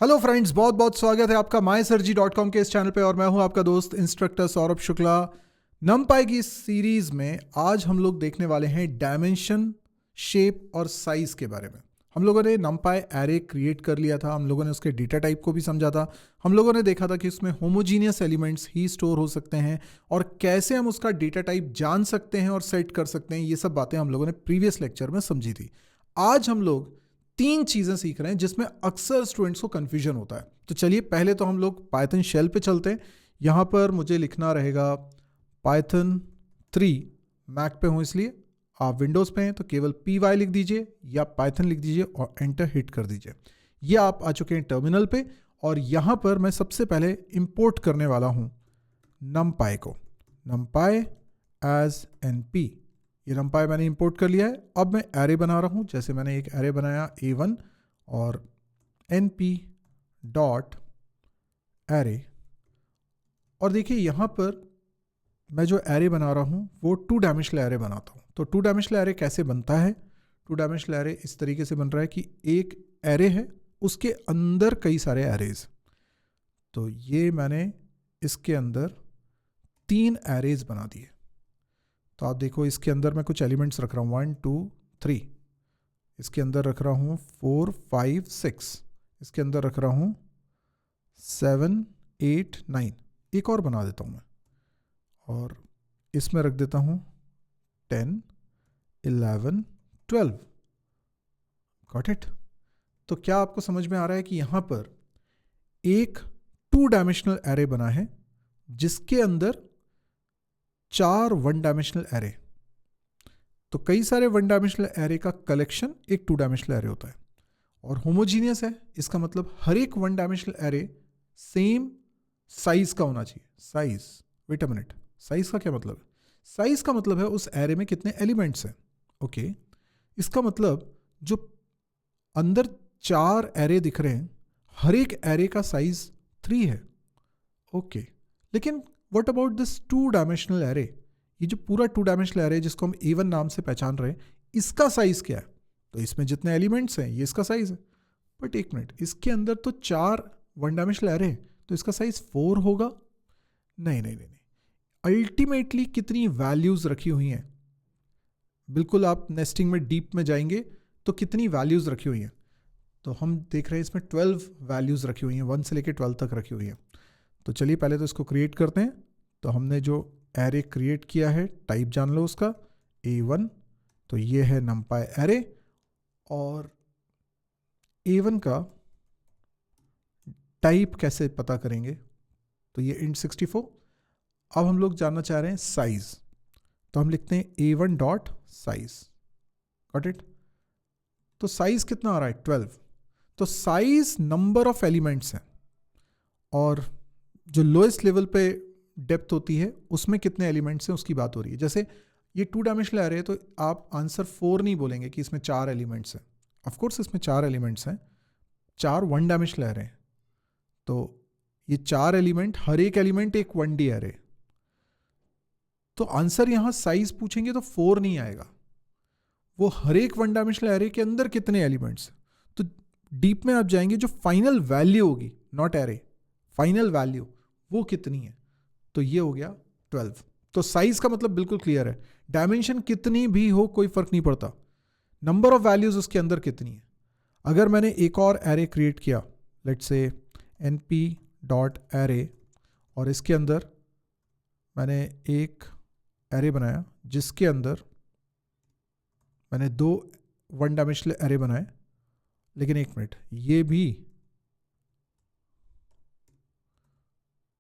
Hello friends, बहुत बहुत स्वागत है आपका mysurgy.com के इस चैनल पे। और मैं हूं आपका दोस्त इंस्ट्रक्टर सौरभ शुक्ला। नमपाई की इस सीरीज में आज हम लोग देखने वाले हैं डायमेंशन, शेप और साइज के बारे में। हम लोगों ने नमपाई एरे क्रिएट कर लिया था, हम लोगों ने उसके डेटा टाइप को भी समझा था, हम लोगों ने देखा था कि उसमें होमोजीनियस एलिमेंट्स ही स्टोर हो सकते हैं और कैसे हम उसका डेटा टाइप जान सकते हैं और सेट कर सकते हैं। ये सब बातें हम लोगों ने प्रीवियस लेक्चर में समझी थी। आज हम लोग 3 चीज़ें सीख रहे हैं जिसमें अक्सर स्टूडेंट्स को कन्फ्यूजन होता है। तो चलिए पहले तो हम लोग पाइथन शेल पे चलते हैं। यहाँ पर मुझे लिखना रहेगा पाइथन 3, मैक पे हूँ इसलिए। आप विंडोज़ पे हैं तो केवल py लिख दीजिए या पाइथन लिख दीजिए और एंटर हिट कर दीजिए। ये आप आ चुके हैं टर्मिनल पे और यहाँ पर मैं सबसे पहले इंपोर्ट करने वाला हूँ numpy को, numpy एज np। ये numpy मैंने इंपोर्ट कर लिया है। अब मैं एरे बना रहा हूँ। जैसे मैंने एक एरे बनाया a1 और np डॉट एरे, और देखिए यहाँ पर मैं जो एरे बना रहा हूँ वो 2 डायमेंशनल एरे बनाता हूँ। तो 2 डायमेंशनल एरे कैसे बनता है? 2 डायमेंशनल एरे इस तरीके से बन रहा है कि एक एरे है, उसके अंदर कई सारे एरेज। तो ये मैंने इसके अंदर 3 एरेज बना दिए। तो आप देखो इसके अंदर मैं कुछ एलिमेंट्स रख रहा हूँ 1 2 3, इसके अंदर रख रहा हूँ 4 5 6, इसके अंदर रख रहा हूँ 7 8 9। एक और बना देता हूँ मैं और इसमें रख देता हूँ 10 11 12। Got it? तो क्या आपको समझ में आ रहा है कि यहाँ पर एक 2 डायमेंशनल एरे बना है जिसके अंदर 4 1 डायमेंशनल एरे। तो कई सारे 1 डायमेंशनल एरे का कलेक्शन एक 2 डायमेंशनल एरे होता है और होमोजीनियस है। इसका मतलब हर एक 1 डायमेंशनल एरे सेम साइज का होना चाहिए। Size, wait a minute, size का क्या मतलब है? साइज का मतलब है उस एरे में कितने एलिमेंट्स हैं। ओके, इसका मतलब जो अंदर 4 एरे दिख रहे हैं, हर एक एरे का साइज 3 है। ओके, लेकिन what about this 2 dimensional array? ये जो पूरा 2 डायमेंशनल एरे जिसको हम A1 नाम से पहचान रहे हैं, इसका साइज क्या है? तो इसमें जितने एलिमेंट्स हैं ये इसका साइज है। बट एक मिनट, इसके अंदर तो 4 1 डायमेंशनल एरे हैं, तो इसका साइज 4 होगा? नहीं नहीं नहीं नहीं। अल्टीमेटली कितनी वैल्यूज रखी हुई हैं? बिल्कुल आप नेस्टिंग में डीप में जाएंगे तो कितनी वैल्यूज रखी हुई हैं? तो हम देख रहे हैं इसमें 12 वैल्यूज रखी हुई हैं, 1 से लेकर 12 तक रखी हुई हैं। तो चलिए पहले तो इसको क्रिएट करते हैं। तो हमने जो एरे क्रिएट किया है, टाइप जान लो उसका A1। तो ये है numpy एरे और A1 का टाइप कैसे पता करेंगे? तो ये int 64। अब हम लोग जानना चाह रहे हैं साइज, तो हम लिखते हैं A1 dot size. Got it? तो साइज कितना आ रहा है? 12। तो साइज नंबर ऑफ एलिमेंट्स है और जो लोएस्ट लेवल पे डेप्थ होती है उसमें कितने एलिमेंट्स हैं उसकी बात हो रही है। जैसे ये 2 डायमेंशनल एरे है तो आप आंसर 4 नहीं बोलेंगे कि इसमें 4 एलिमेंट्स हैं। ऑफ कोर्स इसमें 4 एलिमेंट्स हैं, 4 1 डायमेंशनल एरे हैं। तो ये 4 एलिमेंट, हर एक एलिमेंट एक 1D एरे। तो आंसर यहां साइज पूछेंगे तो 4 नहीं आएगा, वो हर एक 1 डायमेंशनल एरे के अंदर कितने एलिमेंट्स। तो डीप में आप जाएंगे, जो फाइनल वैल्यू होगी, नॉट एरे, फाइनल वैल्यू वो कितनी है? तो ये हो गया 12। तो साइज का मतलब बिल्कुल क्लियर है, डायमेंशन कितनी भी हो कोई फर्क नहीं पड़ता, नंबर ऑफ वैल्यूज उसके अंदर कितनी है। अगर मैंने एक और एरे क्रिएट किया, let's say np dot array, और इसके अंदर मैंने एक एरे बनाया जिसके अंदर मैंने 2 1 डायमेंशनल एरे बनाए, लेकिन एक मिनट, ये भी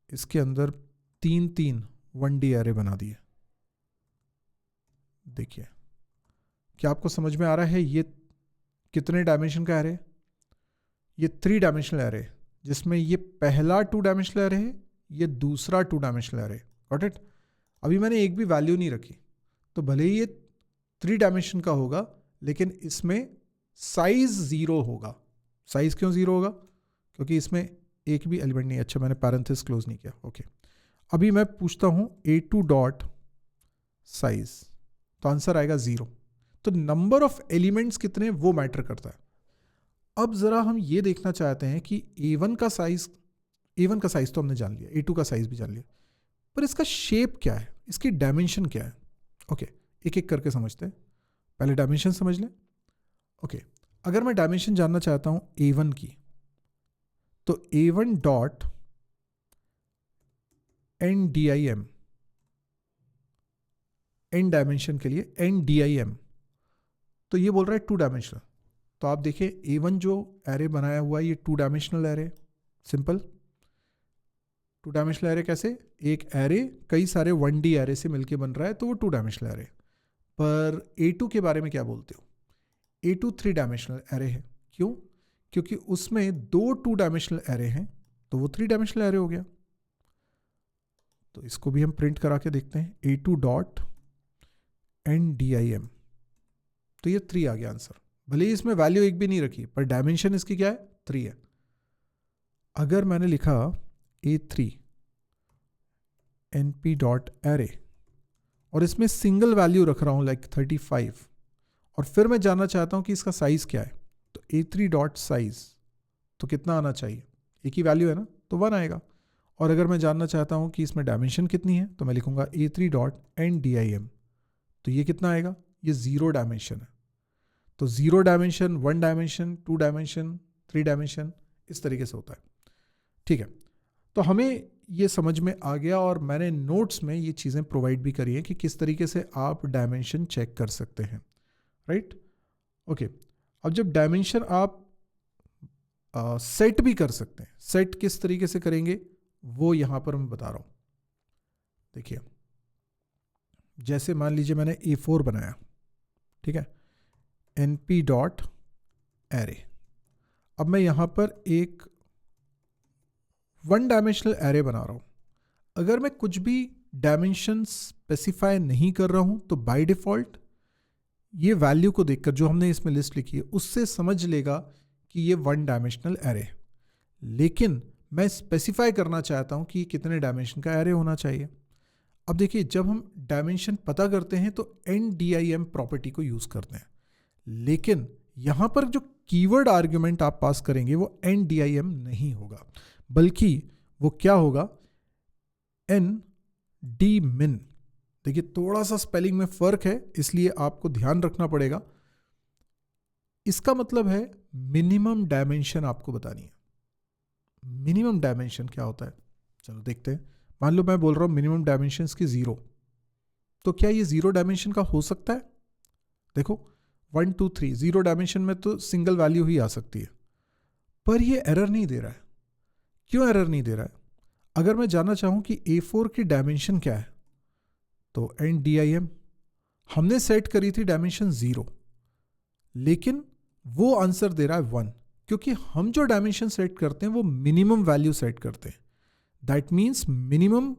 इसके अंदर 3 1D एरे बना दिए। देखिए, क्या आपको समझ में आ रहा है ये कितने डायमेंशन का एरे? ये 3 डायमेंशनल एरे, जिसमें ये पहला 2 डायमेंशनल एरे है, ये दूसरा 2 डायमेंशनल एरे। Got it? अभी मैंने एक भी वैल्यू नहीं रखी, तो भले ही ये 3 डायमेंशन का होगा लेकिन इसमें साइज 0 होगा। साइज क्यों 0 होगा? क्योंकि इसमें एक भी एलिमेंट नहीं। अच्छा, मैंने पैरेंथेसिस क्लोज नहीं किया। ओके, अभी मैं पूछता हूं A2 डॉट साइज, तो आंसर आएगा 0। तो नंबर ऑफ एलिमेंट्स कितने वो मैटर करता है। अब ज़रा हम ये देखना चाहते हैं कि A1 का साइज़ तो हमने जान लिया, A2 का साइज़ भी जान लिया, पर इसका शेप क्या है, इसकी डायमेंशन क्या है। ओके, एक एक करके समझते हैं। पहले डायमेंशन समझ लें। ओके, अगर मैं डायमेंशन जानना चाहता हूँ A1 की, तो A1 dot NDIM, N dimension के लिए NDIM, तो ये बोल रहा है 2 डायमेंशनल। तो आप देखिए A1 जो एरे बनाया हुआ है ये 2 dimensional array, simple 2 dimensional array. कैसे? एक एरे कई सारे 1D एरे से मिलके बन रहा है तो वो 2 डायमेंशनल एरे। पर A2 के बारे में क्या बोलते हो? A2 3 डायमेंशनल एरे है। क्यों? क्योंकि उसमें 2 2 डायमेंशनल एरे हैं तो वो 3 डायमेंशनल एरे हो गया। तो इसको भी हम प्रिंट करा के देखते हैं, A2 डॉट NDIM, तो ये 3 आ गया आंसर। भले ही इसमें वैल्यू एक भी नहीं रखी पर डायमेंशन इसकी क्या है? 3 है। अगर मैंने लिखा A3 NP डॉट एरे और इसमें सिंगल वैल्यू रख रहा हूं लाइक 35 और फिर मैं जानना चाहता हूं कि इसका साइज क्या है, तो A3 डॉट साइज तो कितना आना चाहिए? एक ही वैल्यू है ना, तो 1 आएगा। और अगर मैं जानना चाहता हूं कि इसमें डायमेंशन कितनी है तो मैं लिखूंगा A3 डॉट NDIM, तो ये कितना आएगा? ये 0 डायमेंशन है। तो 0 डायमेंशन, 1 डायमेंशन, 2 डायमेंशन, 3 डायमेंशन, इस तरीके से होता है। ठीक है, तो हमें ये समझ में आ गया और मैंने नोट्स में ये चीज़ें प्रोवाइड भी करी हैं कि किस तरीके से आप डायमेंशन चेक कर सकते हैं, राइट। ओके, अब जब डायमेंशन आप सेट भी कर सकते हैं, सेट किस तरीके से करेंगे वो यहाँ पर मैं बता रहा हूँ। देखिए, जैसे मान लीजिए मैंने A4 बनाया, ठीक है, NP डॉट एरे। अब मैं यहाँ पर एक 1 डायमेंशनल एरे बना रहा हूँ। अगर मैं कुछ भी डायमेंशन स्पेसिफाई नहीं कर रहा हूँ तो बाय डिफ़ॉल्ट ये वैल्यू को देखकर जो हमने इसमें लिस्ट लिखी है उससे समझ लेगा कि ये 1 डायमेंशनल एरे है। लेकिन मैं स्पेसिफाई करना चाहता हूँ कि ये कितने डायमेंशन का एरे होना चाहिए। अब देखिए, जब हम डायमेंशन पता करते हैं तो NDIM प्रॉपर्टी को यूज़ करते हैं, लेकिन यहाँ पर जो कीवर्ड आर्ग्यूमेंट आप पास करेंगे वो NDIM नहीं होगा, बल्कि वो क्या होगा? NDMIN। देखिए, थोड़ा सा स्पेलिंग में फ़र्क है इसलिए आपको ध्यान रखना पड़ेगा। इसका मतलब है मिनिमम डायमेंशन आपको बतानी है। मिनिमम डायमेंशन क्या होता है, चलो देखते हैं। मान लो मैं बोल रहा हूँ मिनिमम डायमेंशन की 0, तो क्या ये 0 डायमेंशन का हो सकता है? देखो 1 2 3 0 डायमेंशन में तो सिंगल वैल्यू ही आ सकती है, पर ये एरर नहीं दे रहा है। क्यों एरर नहीं दे रहा है? अगर मैं जानना चाहूँ कि A4 की डायमेंशन क्या है तो NDIM, हमने सेट करी थी डायमेंशन 0, लेकिन वो आंसर दे रहा है 1, क्योंकि हम जो डायमेंशन सेट करते हैं वो मिनिमम वैल्यू सेट करते हैं। दैट मीन्स मिनिमम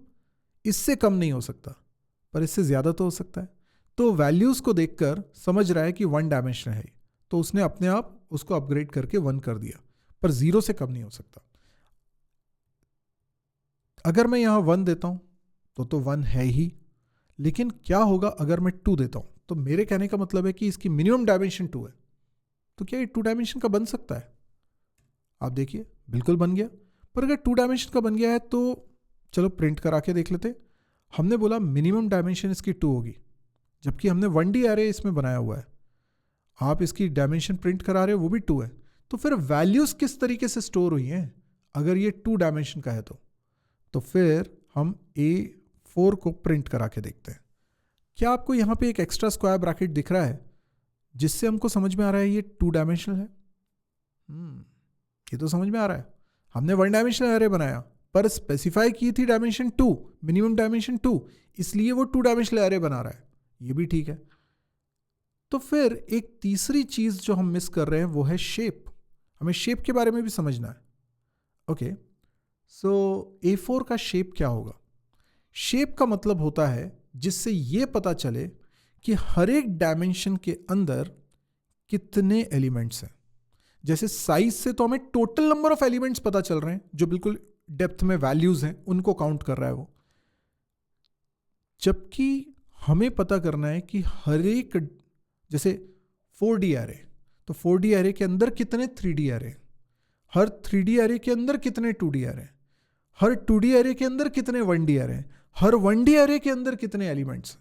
इससे कम नहीं हो सकता, पर इससे ज़्यादा तो हो सकता है। तो वैल्यूज़ को देखकर समझ रहा है कि 1 डायमेंशन है, तो उसने अपने आप उसको अपग्रेड करके 1 कर दिया, पर 0 से कम नहीं हो सकता। अगर मैं यहाँ 1 देता हूँ तो 1 है ही, लेकिन क्या होगा अगर मैं 2 देता हूँ? तो मेरे कहने का मतलब है कि इसकी मिनिमम डायमेंशन 2 है, तो क्या ये 2 डायमेंशन का बन सकता है? आप देखिए, बिल्कुल बन गया। पर अगर 2 डायमेंशन का बन गया है तो चलो प्रिंट करा के देख लेते। हमने बोला मिनिमम डायमेंशन इसकी 2 होगी, जबकि हमने 1D एरे इसमें बनाया हुआ है। आप इसकी डायमेंशन प्रिंट करा रहे हो वो भी 2 है, तो फिर वैल्यूज़ किस तरीके से स्टोर हुई हैं? अगर ये 2 डायमेंशन का है तो फिर हम A4 को प्रिंट करा के देखते हैं। क्या आपको यहाँ पे एक एक्स्ट्रा स्क्वायर ब्रैकेट दिख रहा है जिससे हमको समझ में आ रहा है ये 2 डायमेंशनल है? ये तो समझ में आ रहा है। हमने 1 डायमेंशनल एरे बनाया पर स्पेसिफाई की थी डायमेंशन 2, मिनिमम डायमेंशन 2, इसलिए वो 2 डायमेंशनल एरे बना रहा है। ये भी ठीक है। तो फिर एक तीसरी चीज जो हम मिस कर रहे हैं वो है शेप। हमें शेप के बारे में भी समझना है। ओके, सो A4 का शेप क्या होगा? शेप का मतलब होता है जिससे ये पता चले कि हर एक डायमेंशन के अंदर कितने एलिमेंट्स हैं। जैसे साइज से तो हमें टोटल नंबर ऑफ एलिमेंट्स पता चल रहे हैं, जो बिल्कुल डेप्थ में वैल्यूज हैं उनको काउंट कर रहा है वो, जबकि हमें पता करना है कि हर एक, जैसे 4D एरे, तो 4D एरे के अंदर कितने 3D एरे, हर 3D एरे के अंदर कितने 2D एरे, हर 2D एरे के अंदर कितने 1D एरे, हर 1D एरे के अंदर कितने एलिमेंट्स,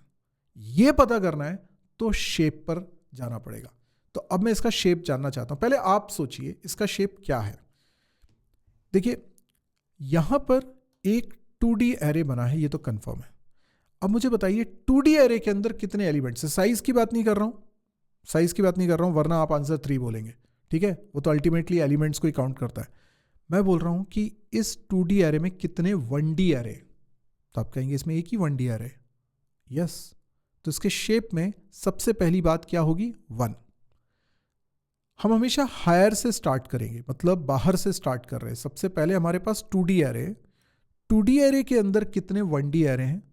ये पता करना है तो शेप पर जाना पड़ेगा। तो अब मैं इसका शेप जानना चाहता हूं। पहले आप सोचिए इसका शेप क्या है। देखिए यहां पर एक 2D एरे बना है, ये तो कंफर्म है। अब मुझे बताइए 2D एरे के अंदर कितने एलिमेंट्स हैं। साइज की बात नहीं कर रहा हूं, साइज की बात नहीं कर रहा हूं, वरना आप आंसर 3 बोलेंगे, ठीक है, वो तो अल्टीमेटली एलिमेंट्स को ही काउंट करता है। मैं बोल रहा हूं कि इस 2D एरे में कितने 1D एरे। तो आप कहेंगे इसमें एक ही 1D एरे, यस। तो इसके शेप में सबसे पहली बात क्या होगी, 1। हम हमेशा हायर से स्टार्ट करेंगे, मतलब बाहर से स्टार्ट कर रहे हैं। सबसे पहले हमारे पास 2D एरे, 2D एरे के अंदर कितने 1D एरे हैं,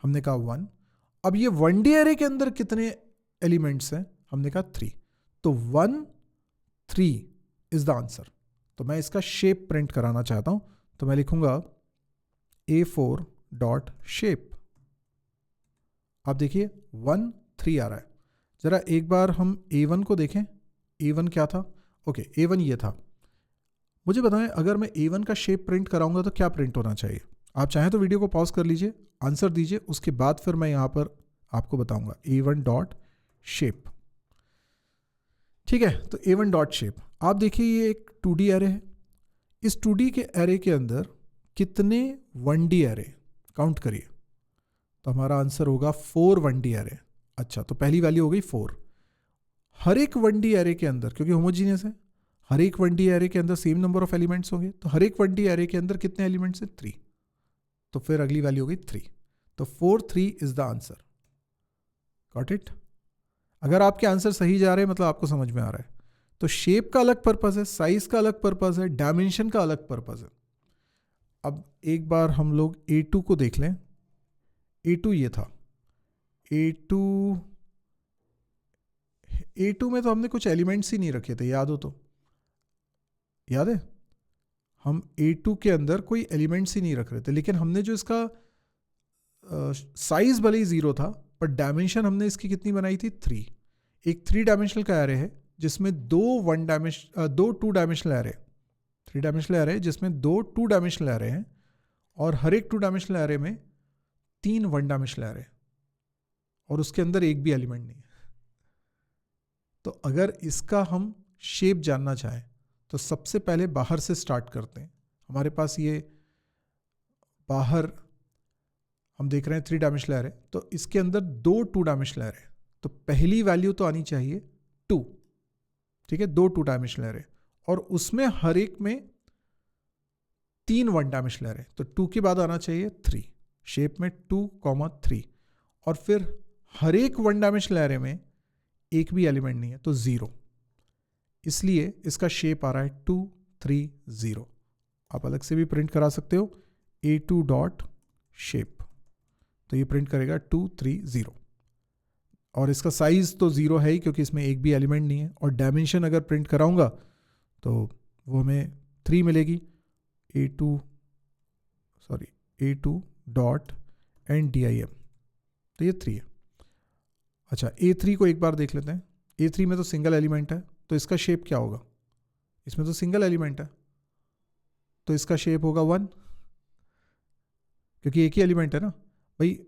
हमने कहा 1। अब ये 1D एरे के अंदर कितने एलिमेंट्स हैं, हमने कहा 3। तो 1 3 इज द आंसर। तो मैं इसका शेप प्रिंट कराना चाहता हूं, तो मैं लिखूंगा A4 डॉट शेप। आप देखिए 1 3 आ रहा है। जरा एक बार हम A1 को देखें, A1 क्या था, ओके A1 ये था। मुझे बताएं अगर मैं A1 का शेप प्रिंट कराऊंगा तो क्या प्रिंट होना चाहिए। आप चाहें तो वीडियो को पॉज कर लीजिए, आंसर दीजिए, उसके बाद फिर मैं यहां पर आपको बताऊंगा A1 डॉट शेप। ठीक है, तो A1 डॉट शेप। आप देखिए ये एक 2D एरे है। इस 2D के एरे के अंदर कितने 1D एरे, काउंट करिए। तो हमारा आंसर होगा 4 1D एरे। अच्छा, तो पहली वैल्यू हो गई 4। हर एक 1D एरे के अंदर, क्योंकि होमोजीनियस है, हर एक 1D एरे के अंदर सेम नंबर ऑफ एलिमेंट्स होंगे, तो हर एक 1D एरे के अंदर कितने एलिमेंट्स हैं, 3। तो फिर अगली वैल्यू हो गई 3। तो 4 3 is the answer. Got it. अगर आपके आंसर सही जा रहे हैं मतलब आपको समझ में आ रहा है। तो शेप का अलग पर्पस है, साइज का अलग पर्पस है, डायमेंशन का अलग पर्पस है। अब एक बार हम लोग A2 को देख लें। A2 ये था। A2 में तो हमने कुछ एलिमेंट्स ही नहीं रखे थे, याद हो तो, याद है, हम A2 के अंदर कोई एलिमेंट्स ही नहीं रख रहे थे, लेकिन हमने जो इसका साइज भले ही 0 था पर डायमेंशन हमने इसकी कितनी बनाई थी, 3। एक 3 डायमेंशनल का एरे है जिसमें दो 2 डायमेंशनल एरे, 3 डायमेंशनल एरे जिसमें 2 2 डायमेंशनल एरे हैं, और हर एक 2 डायमेंशनल एरे में 3 1 डायमेंशनल एरे, और उसके अंदर एक भी एलिमेंट नहीं है। तो अगर इसका हम शेप जानना चाहें तो सबसे पहले बाहर से स्टार्ट करते हैं। हमारे पास ये बाहर हम देख रहे हैं 3 डायमेंशनल एरे, तो इसके अंदर 2 2 डायमेंशनल एरे, तो पहली वैल्यू तो आनी चाहिए 2, ठीक है, 2 2 डायमेंशनल एरे, और उसमें हर एक में 3 1 डायमेंशनल एरे, तो 2 के बाद आना चाहिए 3, शेप में 2 3, और फिर हर एक 1 डायमेंशनल एरे में एक भी एलिमेंट नहीं है तो 0, इसलिए इसका शेप आ रहा है 2 3 0। आप अलग से भी प्रिंट करा सकते हो, A2 डॉट शेप, तो ये प्रिंट करेगा 2 3 0, और इसका साइज तो 0 है ही क्योंकि इसमें एक भी एलिमेंट नहीं है, और डायमेंशन अगर प्रिंट कराऊंगा तो वो हमें 3 मिलेगी। A2 डॉट एंड DIM, तो ये 3 है। अच्छा, A3 को एक बार देख लेते हैं। A3 में तो सिंगल एलिमेंट है, तो इसका शेप क्या होगा, इसमें तो सिंगल एलिमेंट है तो इसका शेप होगा 1, क्योंकि एक ही एलिमेंट है ना भाई।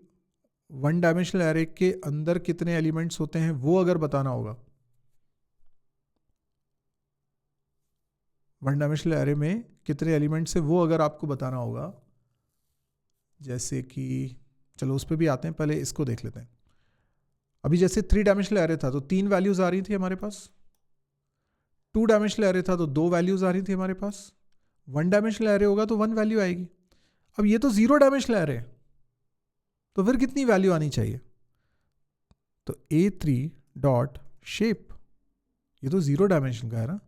1 डायमेंशनल एरे के अंदर कितने एलिमेंट्स होते हैं वो अगर बताना होगा, 1 डायमेंशनल एरे में कितने एलिमेंट्स है वो अगर आपको बताना होगा, जैसे कि चलो उस पर भी आते हैं, पहले इसको देख लेते हैं। अभी जैसे 3 डायमेंशनल एरे था तो 3 वैल्यूज आ रही थी हमारे पास, 2 डायमेंशनल एरे था तो 2 वैल्यूज आ रही थी हमारे पास, 1 डायमेंशनल एरे होगा तो 1 वैल्यू आएगी। अब ये तो 0 डायमेंशनल एरे है, तो फिर कितनी वैल्यू आनी चाहिए, तो A3 डॉट शेप, ये तो 0 डायमेंशन का है ना,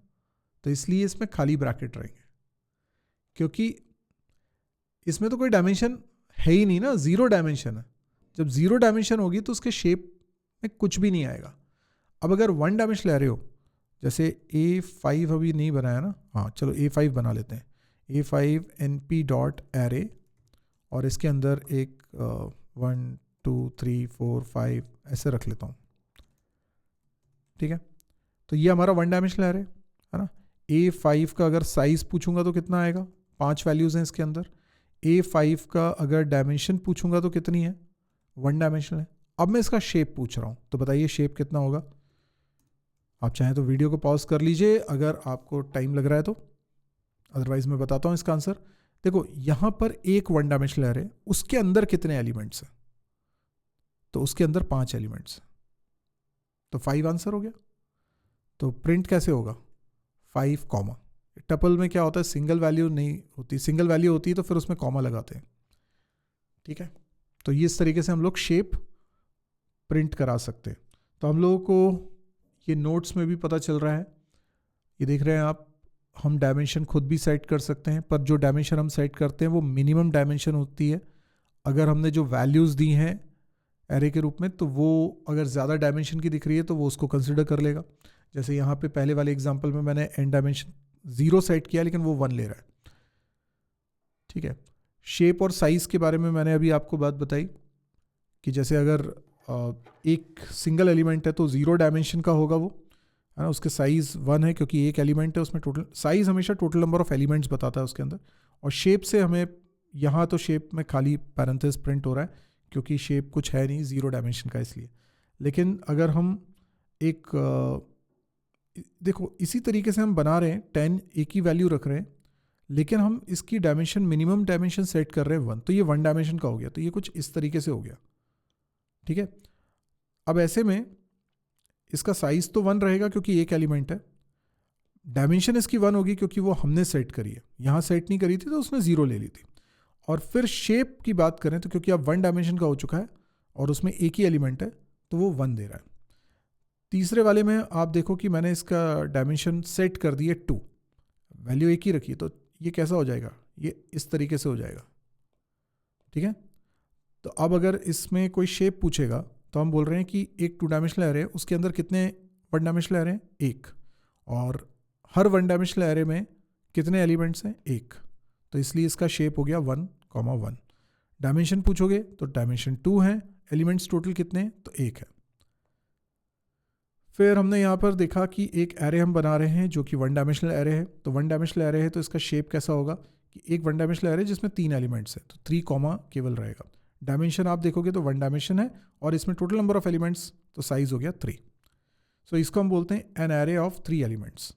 तो इसलिए इसमें खाली ब्रैकेट रहेंगे, क्योंकि इसमें तो कोई डायमेंशन है ही नहीं ना, 0 डायमेंशन है। जब 0 डायमेंशन होगी तो उसके शेप में कुछ भी नहीं आएगा। अब अगर 1 डायमेंशनल एरे हो, जैसे A5 अभी नहीं बनाया ना, हाँ चलो A5 बना लेते हैं, A5 NP डॉट एरे, और इसके अंदर एक 1 2 3 4 5 ऐसे रख लेता हूँ, ठीक है। तो ये हमारा वन डायमेंशनल एरे है ना। A5 का अगर साइज पूछूंगा तो कितना आएगा, 5 वैल्यूज हैं इसके अंदर। A5 का अगर डायमेंशन पूछूंगा तो कितनी है, वन डायमेंशनल है। अब मैं इसका शेप पूछ रहा हूँ, तो बताइए शेप कितना होगा। आप चाहें तो वीडियो को पॉज कर लीजिए अगर आपको टाइम लग रहा है तो, अदरवाइज मैं बताता हूँ इसका आंसर। देखो यहाँ पर एक वन डायमेंशनल एरे, उसके अंदर कितने एलिमेंट्स हैं, तो उसके अंदर 5 एलिमेंट्स हैं, तो 5 आंसर हो गया। तो प्रिंट कैसे होगा, 5 कॉमा। टपल में क्या होता है, सिंगल वैल्यू नहीं होती, सिंगल वैल्यू होती है तो फिर उसमें कॉमा लगाते हैं, ठीक है। तो ये इस तरीके से हम लोग शेप प्रिंट करा सकते हैं। तो हम लोगों को ये नोट्स में भी पता चल रहा है, ये देख रहे हैं आप, हम डायमेंशन खुद भी सेट कर सकते हैं, पर जो डायमेंशन हम सेट करते हैं वो मिनिमम डायमेंशन होती है। अगर हमने जो वैल्यूज़ दी हैं एरे के रूप में, तो वो अगर ज़्यादा डायमेंशन की दिख रही है तो वो उसको कंसिडर कर लेगा। जैसे यहाँ पे पहले वाले एग्जांपल में मैंने एंड डायमेंशन 0 सेट किया लेकिन वो 1 ले रहा है, ठीक है। शेप और साइज़ के बारे में मैंने अभी आपको बात बताई कि जैसे अगर एक सिंगल एलिमेंट है तो 0 डायमेंशन का होगा वो, है ना। उसके साइज़ 1 है क्योंकि एक एलिमेंट है उसमें, टोटल साइज़ हमेशा टोटल नंबर ऑफ एलिमेंट्स बताता है उसके अंदर। और शेप से हमें यहाँ तो शेप में खाली पैरेंथेसिस प्रिंट हो रहा है क्योंकि शेप कुछ है नहीं 0 डायमेंशन का, इसलिए। लेकिन अगर हम एक देखो इसी तरीके से हम बना रहे हैं, 10 एक ही वैल्यू रख रहे हैं, लेकिन हम इसकी डायमेंशन मिनिमम डायमेंशन सेट कर रहे हैं 1, तो ये 1 डायमेंशन का हो गया। तो ये कुछ इस तरीके से हो गया, ठीक है। अब ऐसे में इसका साइज तो 1 रहेगा क्योंकि एक एलिमेंट है, डायमेंशन इसकी 1 होगी क्योंकि वो हमने सेट करी है, यहाँ सेट नहीं करी थी तो उसने 0 ले ली थी। और फिर शेप की बात करें तो क्योंकि अब 1 डायमेंशन का हो चुका है और उसमें एक ही एलिमेंट है तो वो 1 दे रहा है। तीसरे वाले में आप देखो कि मैंने इसका डायमेंशन सेट कर दिए 2, वैल्यू एक ही रखी, तो ये कैसा हो जाएगा, ये इस तरीके से हो जाएगा, ठीक है। तो अब अगर इसमें कोई शेप पूछेगा तो हम बोल रहे हैं कि एक 2 डायमेंशनल एरे है, उसके अंदर कितने 1 डायमेंशनल एरे हैं, 1, और हर 1 डायमेंशनल एरे में कितने एलिमेंट्स हैं, 1, तो इसलिए इसका शेप हो गया 1,1। डायमेंशन पूछोगे तो डायमेंशन 2 है, एलिमेंट्स टोटल कितने हैं, तो 1 है। फिर हमने यहाँ पर देखा कि एक एरे हम बना रहे हैं जो कि 1 डायमेंशनल एरे है। तो 1 डायमेंशनल एरे है तो इसका शेप कैसा होगा कि एक 1 डायमेंशनल एरे जिसमें 3 एलिमेंट्स है, तो 3 कॉमा केवल रहेगा। डायमेंशन आप देखोगे तो 1 डायमेंशन है और इसमें टोटल नंबर ऑफ एलिमेंट्स, तो साइज हो गया 3। सो इसको हम बोलते हैं एन एरे ऑफ 3 एलिमेंट्स।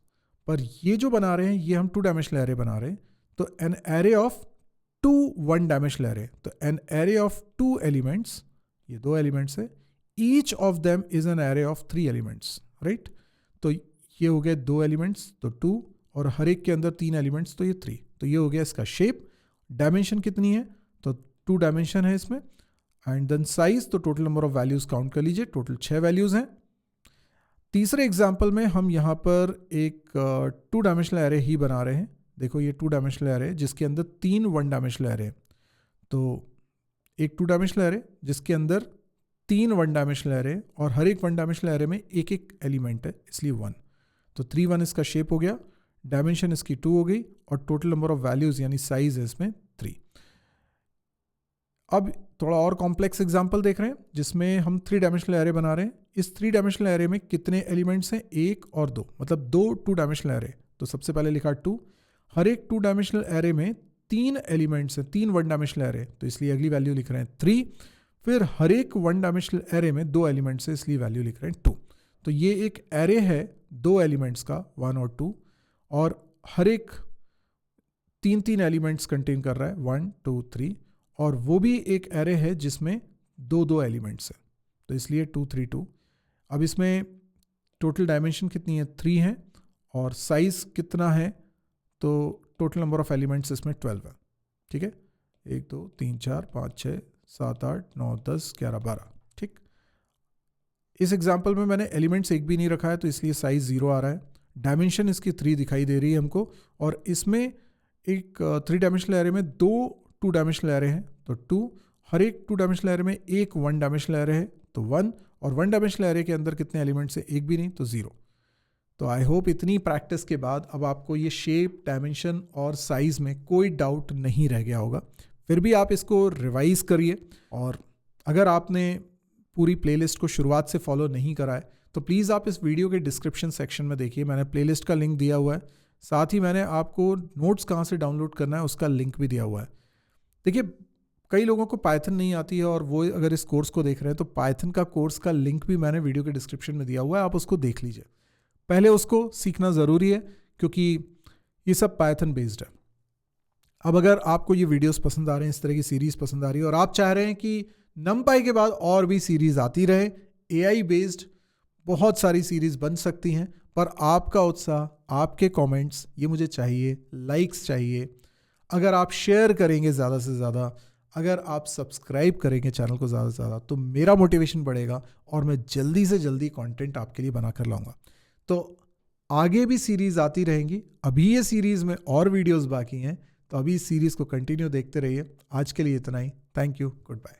पर ये जो बना रहे हैं ये हम 2 डायमेंशनल एरे बना रहे हैं, तो an array of 2 1 dimensional array, तो एन एरे ऑफ 2 एलिमेंट्स, ये 2 एलिमेंट्स है, each of them is an array of 3 elements, right. तो ये हो गए 2 एलिमेंट्स तो 2, और हर एक के अंदर 3 एलिमेंट्स तो ये 3, तो ये हो गया इसका शेप। डायमेंशन कितनी है, तो 2 डायमेंशन है इसमें, एंड देन साइज, तो total number of values count कर लीजिए, टोटल 6 वैल्यूज हैं। तीसरे एग्जाम्पल में हम यहाँ पर एक 2 डायमेंशनल एरे ही बना रहे हैं। देखो ये 2 डायमेंशनल एरे जिसके अंदर 3 1 डायमेंशनल एरे, तो एक 2 डायमेंशनल एरे जिसके अंदर 3 1 डायमेंशनल एरे, और हर एक 1 डायमेंशनल एरे में एक एक एलिमेंट है इसलिए 1, तो 3 1 इसका शेप हो गया, डायमेंशन इसकी 2 हो गई, और टोटल नंबर ऑफ वैल्यूज यानी साइज है इसमें 3। अब थोड़ा और कॉम्प्लेक्स एग्जांपल देख रहे हैं जिसमें हम 3 डायमेंशनल एरे बना रहे हैं। इस 3 डायमेंशनल एरे में कितने एलिमेंट्स हैं, 1 और 2, मतलब 2 2 डायमेंशनल एरे। तो सबसे पहले लिखा 2, हर एक 2 डायमेंशनल एरे में 3 एलिमेंट्स हैं, 3 1 डायमेंशनल एरे, तो इसलिए अगली वैल्यू लिख रहे हैं 3। फिर हर एक 1 डायमेंशनल एरे में 2 एलिमेंट्स है इसलिए वैल्यू लिख रहे हैं 2। तो ये एक एरे है 2 एलिमेंट्स का, 1 और 2, और हर एक 3 3 एलिमेंट्स कंटेन कर रहा है, 1 2 3, और वो भी एक एरे है जिसमें 2 2 एलिमेंट्स हैं, तो इसलिए 2 3 2। अब इसमें टोटल डायमेंशन कितनी है, 3 है, और साइज कितना है, तो टोटल नंबर ऑफ एलिमेंट्स इसमें 12 है, ठीक है। 1 2 3 4 5 6 7 8 9 10 11 12, ठीक। इस एग्जाम्पल में मैंने एलिमेंट्स एक भी नहीं रखा है तो इसलिए साइज 0 आ रहा है, डायमेंशन इसकी 3 दिखाई दे रही है हमको, और इसमें एक 3 डायमेंशनल एरे में 2 2 डायमेंशनल एरे हैं, तो 2, हर एक 2 डायमेंशनल एरे में एक 1 डायमेंशनल एरे है, तो 1, और 1 डायमेंशनल एरे के अंदर कितने एलिमेंट्स हैं, एक भी नहीं, तो 0। तो आई होप इतनी प्रैक्टिस के बाद अब आपको ये शेप, डायमेंशन और साइज़ में कोई डाउट नहीं रह गया होगा। फिर भी आप इसको रिवाइज़ करिए, और अगर आपने पूरी प्लेलिस्ट को शुरुआत से फॉलो नहीं करा है तो प्लीज़ आप इस वीडियो के डिस्क्रिप्शन सेक्शन में देखिए, मैंने प्लेलिस्ट का लिंक दिया हुआ है, साथ ही मैंने आपको नोट्स कहाँ से डाउनलोड करना है उसका लिंक भी दिया हुआ है। देखिए, कई लोगों को पाइथन नहीं आती है और वो अगर इस कोर्स को देख रहे हैं तो पाइथन का कोर्स का लिंक भी मैंने वीडियो के डिस्क्रिप्शन में दिया हुआ है, आप उसको देख लीजिए। पहले उसको सीखना ज़रूरी है क्योंकि ये सब पाइथन बेस्ड है। अब अगर आपको ये वीडियोस पसंद आ रहे हैं, इस तरह की सीरीज़ पसंद आ रही है और आप चाह रहे हैं कि NumPy के बाद और भी सीरीज़ आती रहे, AI बेस्ड बहुत सारी सीरीज़ बन सकती हैं, पर आपका उत्साह, आपके कमेंट्स ये मुझे चाहिए, लाइक्स चाहिए। अगर आप शेयर करेंगे ज़्यादा से ज़्यादा, अगर आप सब्सक्राइब करेंगे चैनल को ज़्यादा से ज़्यादा, तो मेरा मोटिवेशन बढ़ेगा और मैं जल्दी से जल्दी कंटेंट आपके लिए बना कर लाऊंगा। तो आगे भी सीरीज़ आती रहेंगी। अभी ये सीरीज़ में और वीडियोस बाकी हैं, तो अभी इस सीरीज़ को कंटिन्यू देखते रहिए। आज के लिए इतना ही। Thank you, good bye.